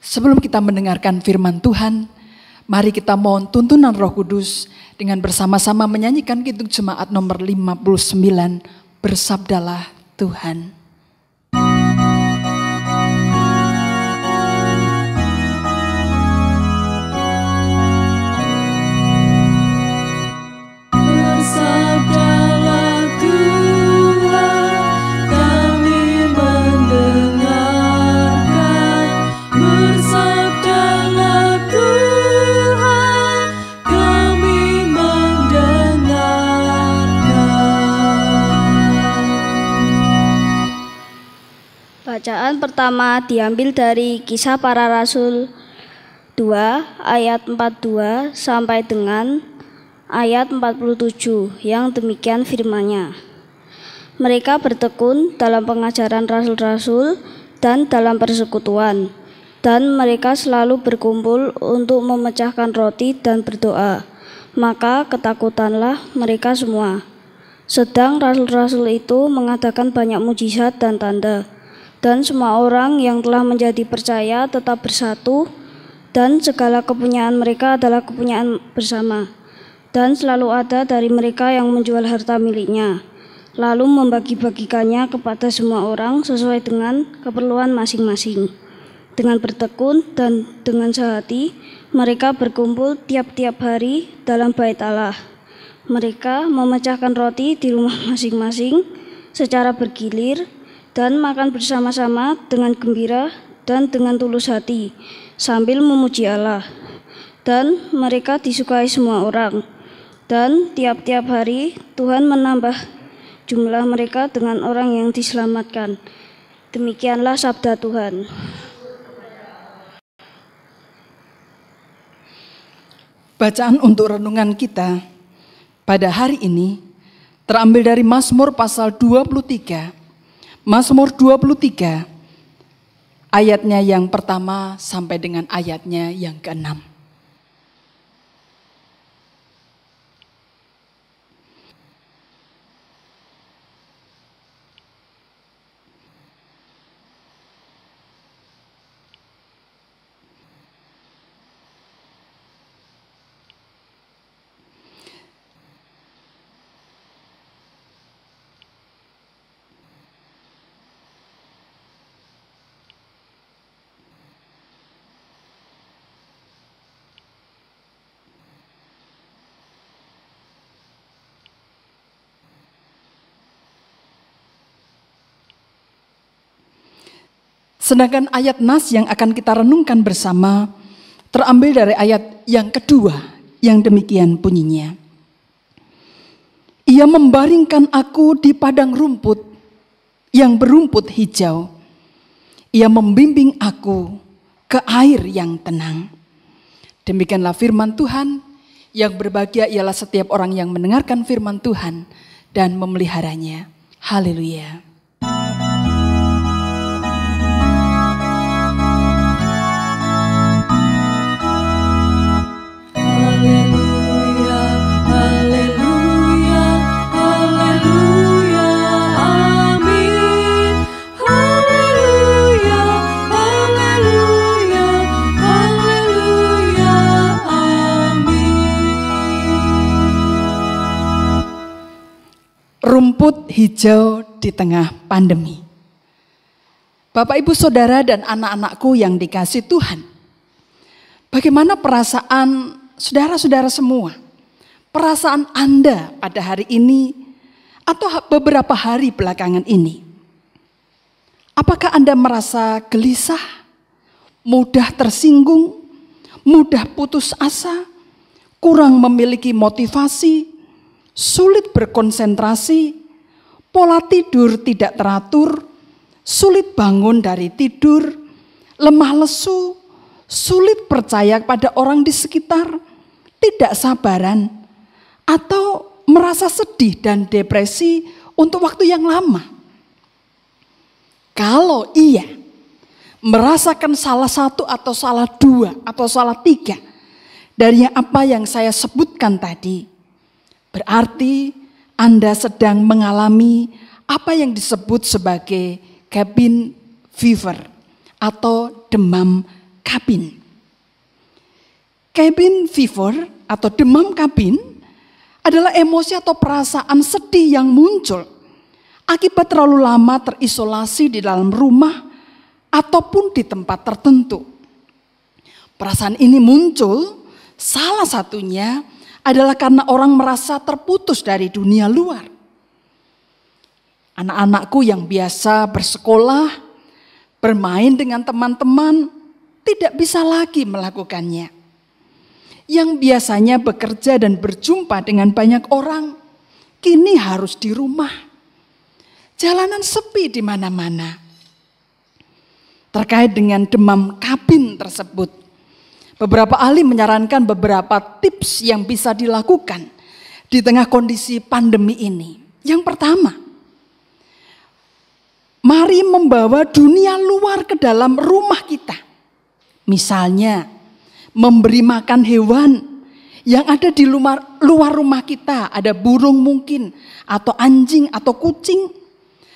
Sebelum kita mendengarkan firman Tuhan, mari kita mohon tuntunan Roh Kudus dengan bersama-sama menyanyikan Kidung Jemaat nomor 59, Bersabdalah Tuhan. Bacaan pertama diambil dari Kisah Para Rasul 2 ayat 42 sampai dengan ayat 47 yang demikian firman-Nya. Mereka bertekun dalam pengajaran rasul-rasul dan dalam persekutuan, dan mereka selalu berkumpul untuk memecahkan roti dan berdoa. Maka ketakutanlah mereka semua. Sedang rasul-rasul itu mengadakan banyak mujizat dan tanda. Dan semua orang yang telah menjadi percaya tetap bersatu, dan segala kepunyaan mereka adalah kepunyaan bersama. Dan selalu ada dari mereka yang menjual harta miliknya, lalu membagi-bagikannya kepada semua orang sesuai dengan keperluan masing-masing. Dengan bertekun dan dengan sehati, mereka berkumpul tiap-tiap hari dalam bait Allah. Mereka memecahkan roti di rumah masing-masing secara bergilir, dan makan bersama-sama dengan gembira dan dengan tulus hati, sambil memuji Allah. Dan mereka disukai semua orang. Dan tiap-tiap hari Tuhan menambah jumlah mereka dengan orang yang diselamatkan. Demikianlah sabda Tuhan. Bacaan untuk renungan kita pada hari ini terambil dari Mazmur pasal 23. Mazmur 23, ayatnya yang pertama sampai dengan ayatnya yang ke-6. Sedangkan ayat nas yang akan kita renungkan bersama terambil dari ayat yang kedua yang demikian bunyinya. Ia membaringkan aku di padang rumput yang berumput hijau. Ia membimbing aku ke air yang tenang. Demikianlah firman Tuhan. Yang berbahagia ialah setiap orang yang mendengarkan firman Tuhan dan memeliharanya. Haleluya. Rumput hijau di tengah pandemi. Bapak, Ibu, Saudara, dan anak-anakku yang dikasihi Tuhan. Bagaimana perasaan saudara-saudara semua? Perasaan Anda pada hari ini atau beberapa hari belakangan ini? Apakah Anda merasa gelisah, mudah tersinggung, mudah putus asa, kurang memiliki motivasi, sulit berkonsentrasi, pola tidur tidak teratur, sulit bangun dari tidur, lemah lesu, sulit percaya pada orang di sekitar, tidak sabaran, atau merasa sedih dan depresi untuk waktu yang lama? Kalau iya, merasakan salah satu atau salah dua atau salah tiga dari apa yang saya sebutkan tadi, berarti Anda sedang mengalami apa yang disebut sebagai cabin fever atau demam kabin. Cabin fever atau demam kabin adalah emosi atau perasaan sedih yang muncul akibat terlalu lama terisolasi di dalam rumah ataupun di tempat tertentu. Perasaan ini muncul salah satunya adalah karena orang merasa terputus dari dunia luar. Anak-anakku yang biasa bersekolah, bermain dengan teman-teman, tidak bisa lagi melakukannya. Yang biasanya bekerja dan berjumpa dengan banyak orang, kini harus di rumah. Jalanan sepi di mana-mana. Terkait dengan demam kabin tersebut, beberapa ahli menyarankan beberapa tips yang bisa dilakukan di tengah kondisi pandemi ini. Yang pertama, mari membawa dunia luar ke dalam rumah kita. Misalnya, memberi makan hewan yang ada di luar rumah kita. Ada burung mungkin, atau anjing, atau kucing.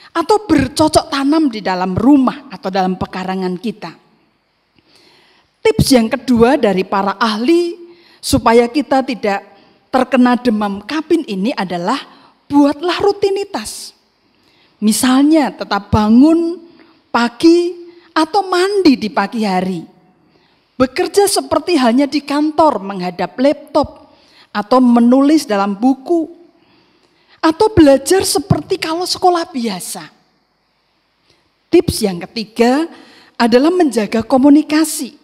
Atau bercocok tanam di dalam rumah atau dalam pekarangan kita. Tips yang kedua dari para ahli supaya kita tidak terkena demam kabin ini adalah buatlah rutinitas. Misalnya tetap bangun pagi atau mandi di pagi hari. Bekerja seperti halnya di kantor menghadap laptop atau menulis dalam buku. Atau belajar seperti kalau sekolah biasa. Tips yang ketiga adalah menjaga komunikasi.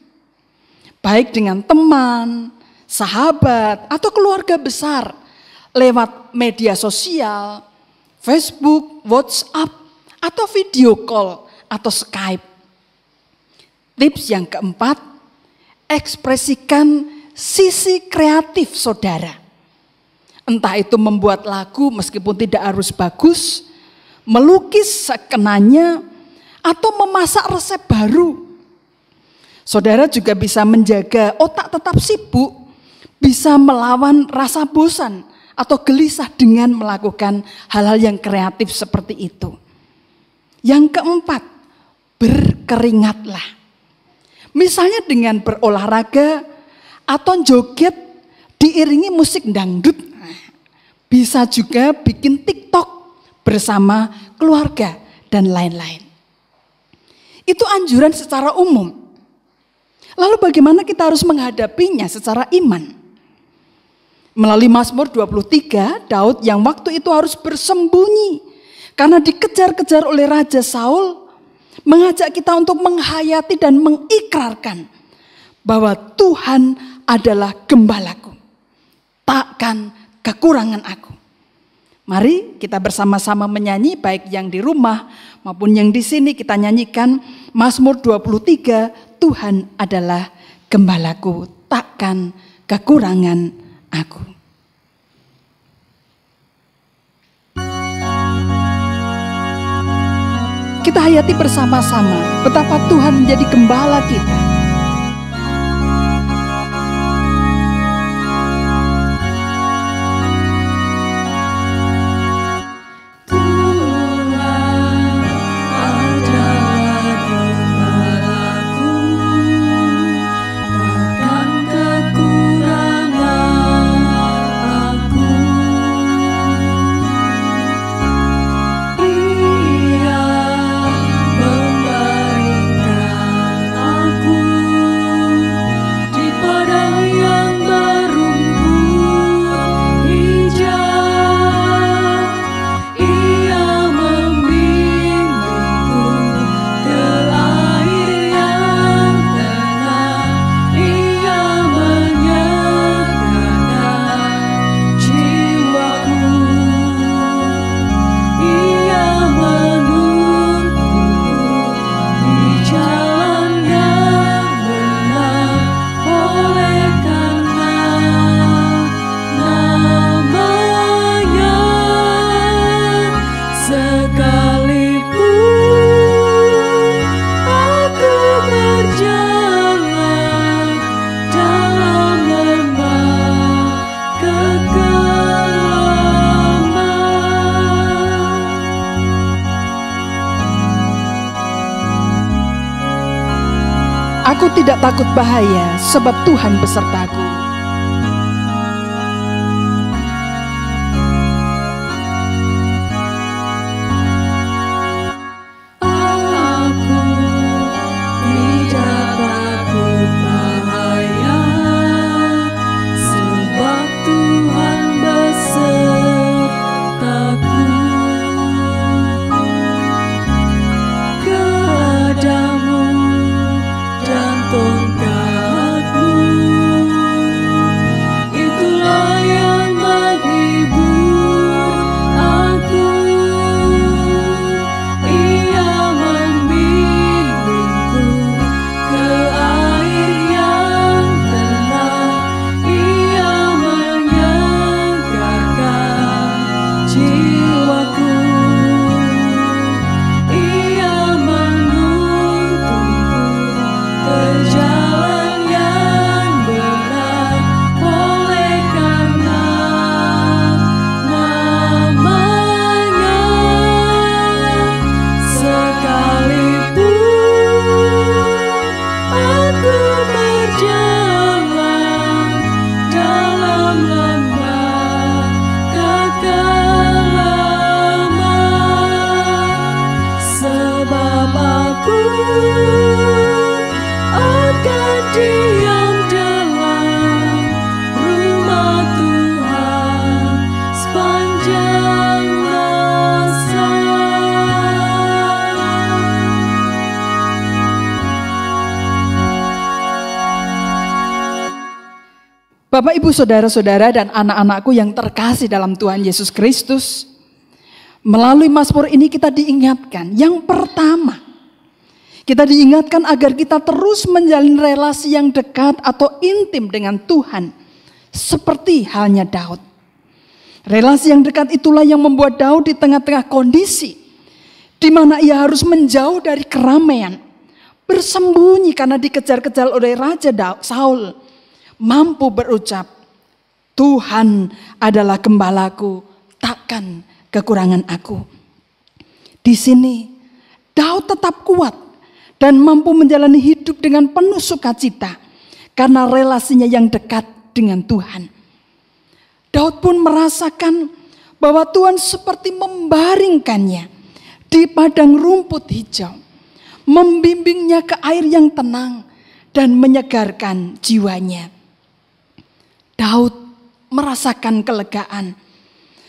Baik dengan teman, sahabat, atau keluarga besar. Lewat media sosial, Facebook, WhatsApp, atau video call, atau Skype. Tips yang keempat, ekspresikan sisi kreatif saudara. Entah itu membuat lagu meskipun tidak harus bagus, melukis sekenanya, atau memasak resep baru. Saudara juga bisa menjaga otak tetap sibuk, bisa melawan rasa bosan atau gelisah dengan melakukan hal-hal yang kreatif seperti itu. Yang keempat, berkeringatlah. Misalnya dengan berolahraga atau joget diiringi musik dangdut. Bisa juga bikin TikTok bersama keluarga dan lain-lain. Itu anjuran secara umum. Lalu bagaimana kita harus menghadapinya secara iman? Melalui Mazmur 23, Daud yang waktu itu harus bersembunyi karena dikejar-kejar oleh Raja Saul, mengajak kita untuk menghayati dan mengikrarkan bahwa Tuhan adalah gembalaku, takkan kekurangan aku. Mari kita bersama-sama menyanyi, baik yang di rumah maupun yang di sini, kita nyanyikan Mazmur 23, Tuhan adalah gembalaku, takkan kekurangan aku. Kita hayati bersama-sama betapa Tuhan menjadi gembala kita. Aku Aku tidak takut bahaya, sebab Tuhan besertaku. Bapak, Ibu, Saudara-saudara, dan anak-anakku yang terkasih dalam Tuhan Yesus Kristus, melalui Mazmur ini kita diingatkan, yang pertama, kita diingatkan agar kita terus menjalin relasi yang dekat atau intim dengan Tuhan, seperti halnya Daud. Relasi yang dekat itulah yang membuat Daud di tengah-tengah kondisi di mana ia harus menjauh dari keramaian, bersembunyi karena dikejar-kejar oleh Raja Saul, mampu berucap, Tuhan adalah gembalaku, takkan kekurangan aku. Di sini Daud tetap kuat dan mampu menjalani hidup dengan penuh sukacita karena relasinya yang dekat dengan Tuhan. Daud pun merasakan bahwa Tuhan seperti membaringkannya di padang rumput hijau, membimbingnya ke air yang tenang dan menyegarkan jiwanya. Daud merasakan kelegaan.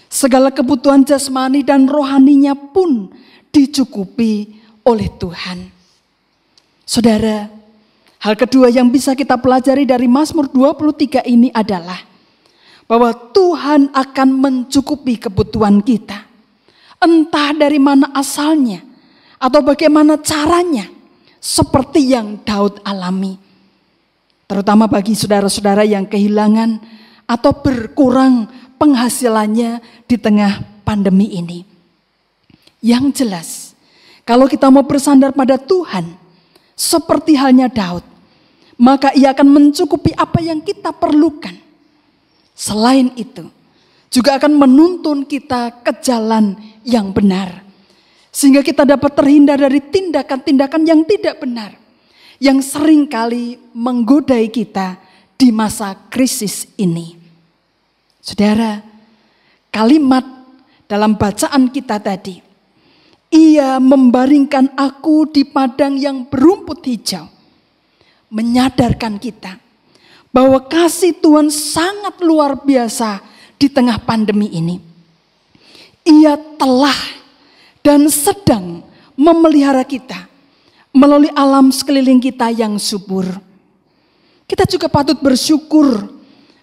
Segala kebutuhan jasmani dan rohaninya pun dicukupi oleh Tuhan. Saudara, hal kedua yang bisa kita pelajari dari Mazmur 23 ini adalah bahwa Tuhan akan mencukupi kebutuhan kita. Entah dari mana asalnya atau bagaimana caranya, seperti yang Daud alami. Terutama bagi saudara-saudara yang kehilangan atau berkurang penghasilannya di tengah pandemi ini. Yang jelas, kalau kita mau bersandar pada Tuhan, seperti halnya Daud, maka ia akan mencukupi apa yang kita perlukan. Selain itu, juga akan menuntun kita ke jalan yang benar, sehingga kita dapat terhindar dari tindakan-tindakan yang tidak benar, yang seringkali menggodai kita di masa krisis ini. Saudara, kalimat dalam bacaan kita tadi, ia membaringkan aku di padang yang berumput hijau, menyadarkan kita bahwa kasih Tuhan sangat luar biasa di tengah pandemi ini. Ia telah dan sedang memelihara kita melalui alam sekeliling kita yang subur. Kita juga patut bersyukur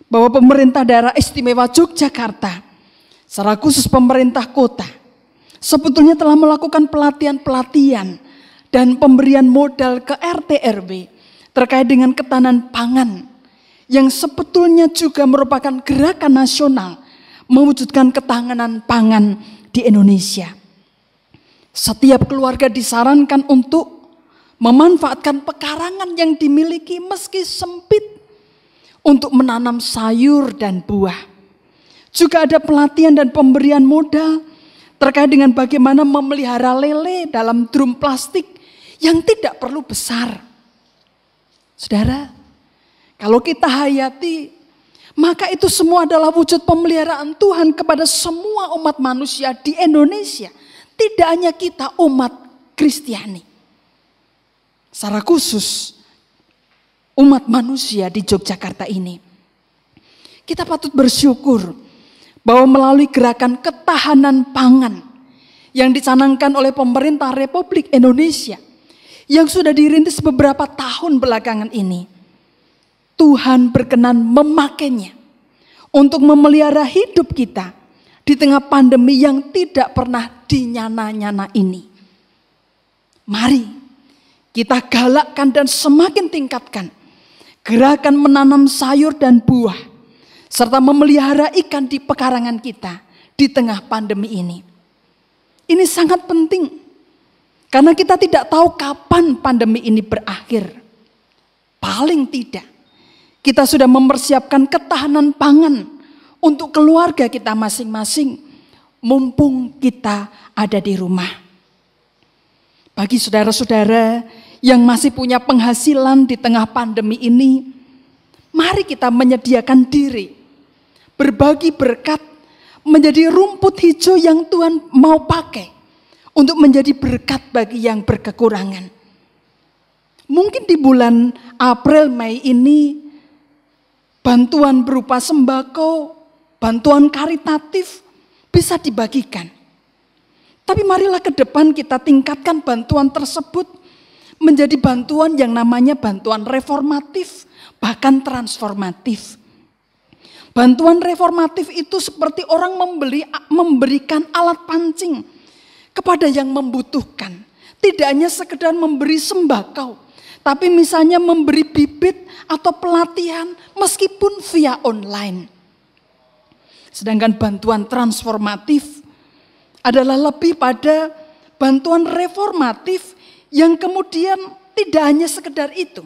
bahwa pemerintah daerah istimewa Yogyakarta, secara khusus pemerintah kota, sebetulnya telah melakukan pelatihan-pelatihan dan pemberian modal ke RT RW terkait dengan ketahanan pangan, yang sebetulnya juga merupakan gerakan nasional mewujudkan ketahanan pangan di Indonesia. Setiap keluarga disarankan untuk memanfaatkan pekarangan yang dimiliki meski sempit untuk menanam sayur dan buah. Juga ada pelatihan dan pemberian modal terkait dengan bagaimana memelihara lele dalam drum plastik yang tidak perlu besar. Saudara, kalau kita hayati, maka itu semua adalah wujud pemeliharaan Tuhan kepada semua umat manusia di Indonesia. Tidak hanya kita umat Kristiani. Secara khusus umat manusia di Yogyakarta ini. Kita patut bersyukur bahwa melalui gerakan ketahanan pangan yang dicanangkan oleh pemerintah Republik Indonesia yang sudah dirintis beberapa tahun belakangan ini, Tuhan berkenan memakainya untuk memelihara hidup kita di tengah pandemi yang tidak pernah dinyana-nyana ini. Mari kita galakkan dan semakin tingkatkan gerakan menanam sayur dan buah, serta memelihara ikan di pekarangan kita di tengah pandemi ini. Ini sangat penting, karena kita tidak tahu kapan pandemi ini berakhir. Paling tidak, kita sudah mempersiapkan ketahanan pangan untuk keluarga kita masing-masing, mumpung kita ada di rumah. Bagi saudara-saudara yang masih punya penghasilan di tengah pandemi ini, mari kita menyediakan diri, berbagi berkat, menjadi rumput hijau yang Tuhan mau pakai untuk menjadi berkat bagi yang berkekurangan. Mungkin di bulan April, Mei ini bantuan berupa sembako, bantuan karitatif bisa dibagikan. Tapi marilah ke depan kita tingkatkan bantuan tersebut menjadi bantuan yang namanya bantuan reformatif, bahkan transformatif. Bantuan reformatif itu seperti orang memberikan alat pancing kepada yang membutuhkan. Tidak hanya sekedar memberi sembako, tapi misalnya memberi bibit atau pelatihan meskipun via online. Sedangkan bantuan transformatif adalah lebih pada bantuan reformatif yang kemudian tidak hanya sekedar itu,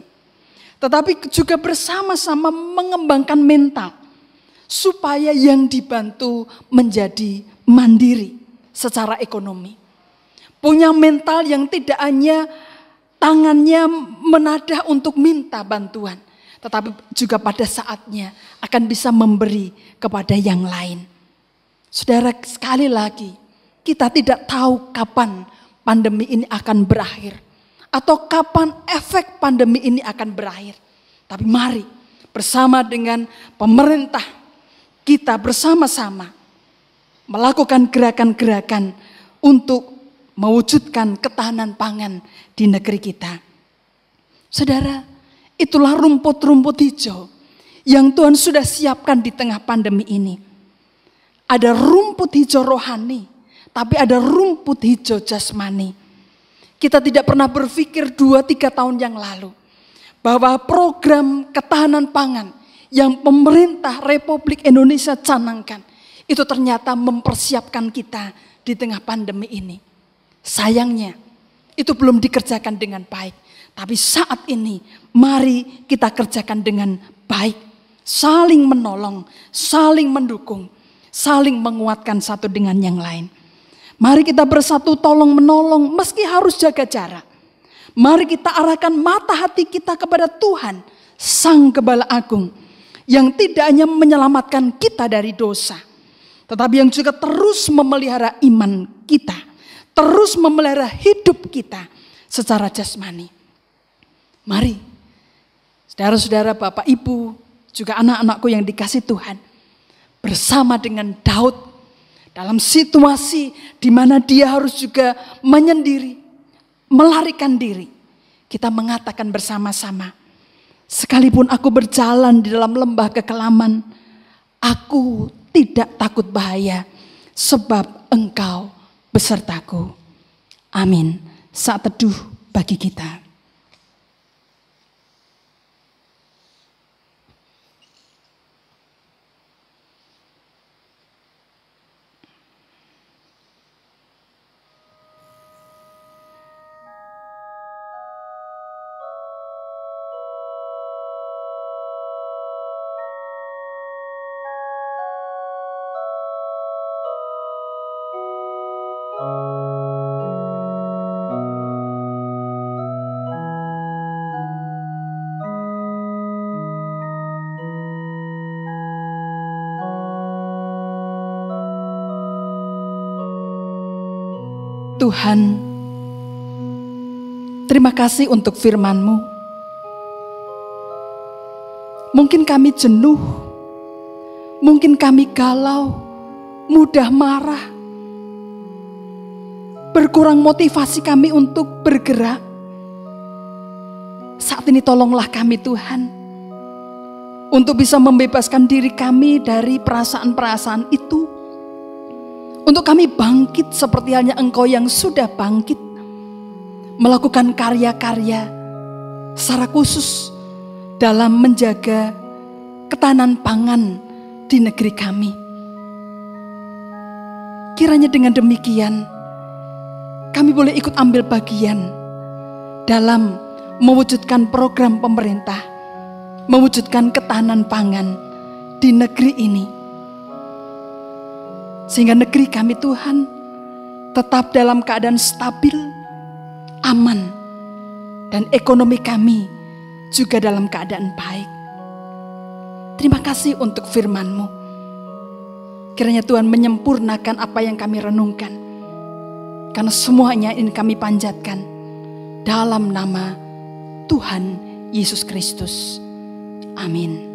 tetapi juga bersama-sama mengembangkan mental, supaya yang dibantu menjadi mandiri secara ekonomi. Punya mental yang tidak hanya tangannya menadah untuk minta bantuan, tetapi juga pada saatnya akan bisa memberi kepada yang lain. Saudara, sekali lagi, kita tidak tahu kapan pandemi ini akan berakhir, atau kapan efek pandemi ini akan berakhir. Tapi mari bersama dengan pemerintah, kita bersama-sama melakukan gerakan-gerakan untuk mewujudkan ketahanan pangan di negeri kita. Saudara, itulah rumput-rumput hijau yang Tuhan sudah siapkan di tengah pandemi ini. Ada rumput hijau rohani, tapi ada rumput hijau jasmani. Kita tidak pernah berpikir 2-3 tahun yang lalu bahwa program ketahanan pangan yang pemerintah Republik Indonesia canangkan itu ternyata mempersiapkan kita di tengah pandemi ini. Sayangnya itu belum dikerjakan dengan baik. Tapi saat ini mari kita kerjakan dengan baik. Saling menolong, saling mendukung, saling menguatkan satu dengan yang lain. Mari kita bersatu tolong menolong meski harus jaga jarak. Mari kita arahkan mata hati kita kepada Tuhan, Sang Gembala Agung, yang tidak hanya menyelamatkan kita dari dosa, tetapi yang juga terus memelihara iman kita, terus memelihara hidup kita secara jasmani. Mari, saudara-saudara, Bapak, Ibu, juga anak-anakku yang dikasih Tuhan, bersama dengan Daud dalam situasi di mana dia harus juga menyendiri, melarikan diri, kita mengatakan bersama-sama, sekalipun aku berjalan di dalam lembah kekelaman, aku tidak takut bahaya, sebab Engkau besertaku. Amin. Saat teduh bagi kita. Tuhan, terima kasih untuk firman-Mu. Mungkin kami jenuh, mungkin kami galau, mudah marah, berkurang motivasi kami untuk bergerak. Saat ini tolonglah kami Tuhan, untuk bisa membebaskan diri kami dari perasaan-perasaan itu. Untuk kami bangkit seperti halnya Engkau yang sudah bangkit, melakukan karya-karya secara khusus dalam menjaga ketahanan pangan di negeri kami. Kiranya dengan demikian kami boleh ikut ambil bagian dalam mewujudkan program pemerintah, mewujudkan ketahanan pangan di negeri ini. Sehingga negeri kami Tuhan tetap dalam keadaan stabil, aman, dan ekonomi kami juga dalam keadaan baik. Terima kasih untuk firman-Mu. Kiranya Tuhan menyempurnakan apa yang kami renungkan. Karena semuanya ini kami panjatkan dalam nama Tuhan Yesus Kristus. Amin.